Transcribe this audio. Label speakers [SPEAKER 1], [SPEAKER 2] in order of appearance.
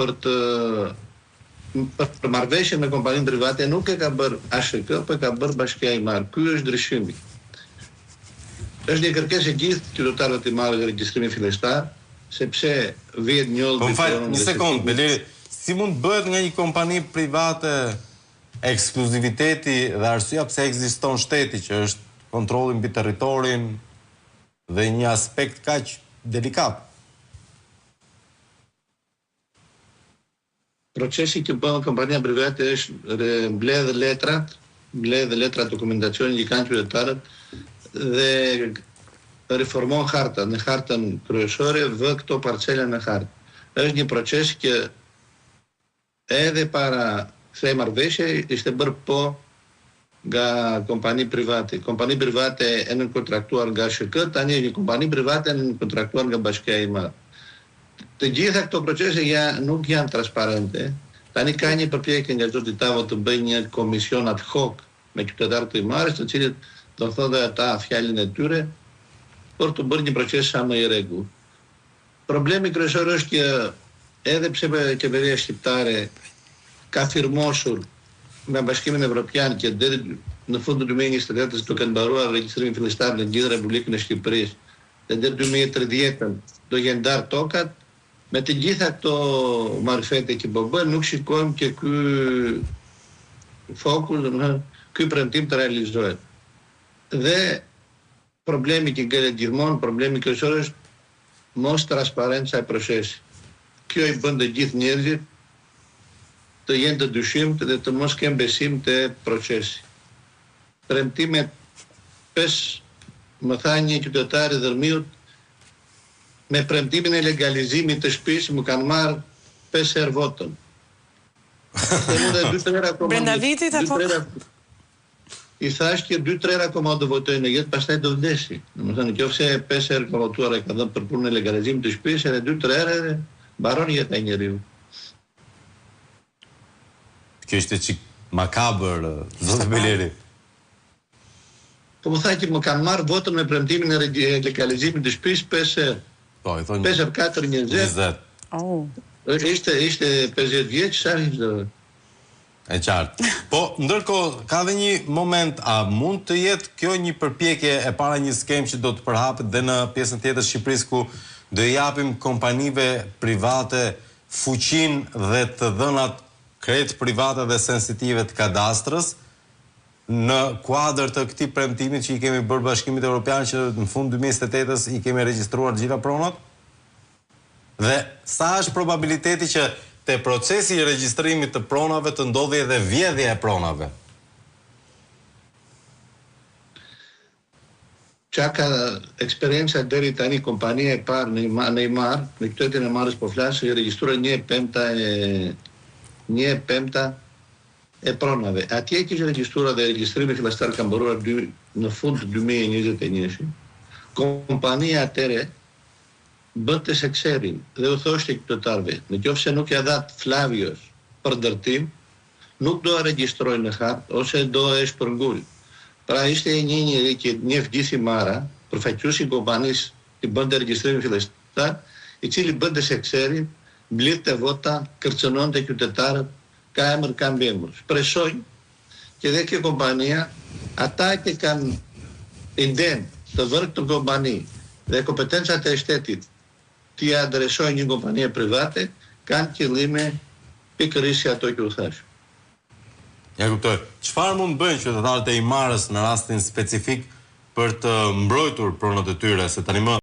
[SPEAKER 1] për marrëveshje me kompaninë private nuk e ka bërë ASHK, po e ka bërë Bashkia e Marë. Ky është ndryshimi. Është një kërkesë e gjithë qytetarëve të marrë dhe regjistrimi fillestar, sepse vjet njëllë...
[SPEAKER 2] Po një sekundë, Beleri, si mund bëhet nga një kompani private ekskluziviteti dhe arsyeja pse ekziston shteti, që është kontrolli mbi territorin dhe një aspekt kaq delikat?
[SPEAKER 1] Procesi që bën kompania private është mbledh letrat dokumentacionin që kanë qytetarët dhe reformon harta. Në hartën kryesore vë këto parcela në hartë. Është një proces që edhe para kësaj marrëveshje ishte bërë po nga kompani private. Kompani private e nënkontraktuar nga ASHK, tani është një kompani private e nënkontraktuar nga Bashkia e Madhe. Të gjitha këto procese nuk janë transparente. Tani ka një përpjekje nga zoti Tavo të bëjë një komision ad hoc me qytetarët e Marrës, të cilët do thotë ata fjalën e tyre për të bërë një proces sa më i rregullt. Problemi kryesor është që edhe pse qeveria shqiptare ka firmosur me Bashkimin Evropian që deri në fund të 2028 do ketë mbaruar regjistrimin fillestar në gjithë Republikën e Shqipërisë dhe deri 2030 do jenë ndarë tokat, me të gjitha këto marifete që po bën, nuk shikojmë që ky fokus, ky premtim të realizohet. Dhe problemi që gjelet gjithmonë, problemi kryesor është mos transparenca e procesit. Kjo i bën të gjithë njerëzit të jenë të dyshimtë dhe të mos kenë besim te procesi. Premtimet 5, më tha një qytetar i Dërmiut, me premtimin e legalizimit të shtëpisë më kanë marrë 5 herë votën.
[SPEAKER 3] Brenda vitit apo?
[SPEAKER 1] I thash që 2-3 herë akoma do votojnë në jetë, pastaj do vdesi. Domethënë nëse 5 herë ka votuar e ka dhënë për punën e legalizimit të shtëpisë, edhe 2-3 herë mbaron jeta e njeriu.
[SPEAKER 2] Kjo ishte çik makabër, zoti Beleri.
[SPEAKER 1] Po më tha që më kanë marrë votën me premtimin e legalizimit të shtëpisë 5 herë.
[SPEAKER 2] Po, i thonë
[SPEAKER 1] 5 herë 4, 20.
[SPEAKER 3] Oh.
[SPEAKER 1] Ishte 50 vjeç, sa ishte?
[SPEAKER 2] E qartë. Po, ndërkohë, ka dhe një moment, a mund të jetë kjo një përpjekje e para një skem që do të përhapet dhe në pjesën tjetër Shqipërisë ku do i japim kompanive private fuqin dhe të dhënat krejt private dhe sensitive të kadastrës në kuadër të këtij premtimit që i kemi bërë Bashkimit Evropian që në fund 2028-s i kemi regjistruar gjitha pronat? Dhe sa është probabiliteti që te procesi i regjistrimit të pronave të ndodhi edhe vjedhja e pronave?
[SPEAKER 1] Qa ka eksperienca deri tani kompania e parë në Marë, në qytetin e Marrës po flasë, i regjistruar 1/5 e pronave. Atje që ishte regjistruar dhe regjistrimi fillestar ka mbaruar në fund të 2021. Kompania atëre bënte sekserin dhe u thoshte qytetarëve, nëse nuk ja dhat Flavios për ndërtim, nuk do e regjistrojnë në hartë ose do e shpërngul. Pra ishte një njeri që njeh gjithë Mara, përfaqësuesi i kompanisë që bënte regjistrimin fillestar, i cili bënte sekserin, mblidhte vota, kërcënonte qytetarët, ka emër, ka mbiemër. Shpresoj që dhe kjo kompania, ata që kanë iden të vërë këtë kompani dhe kompetencat e shtetit të ja adresojnë një kompanie private, kanë qëllime pikërisht ato që u thash.
[SPEAKER 2] Ja kuptoj. Çfarë mund bëjnë qytetarët e Marrës në rastin specifik për të mbrojtur pronat e tyre, se tani më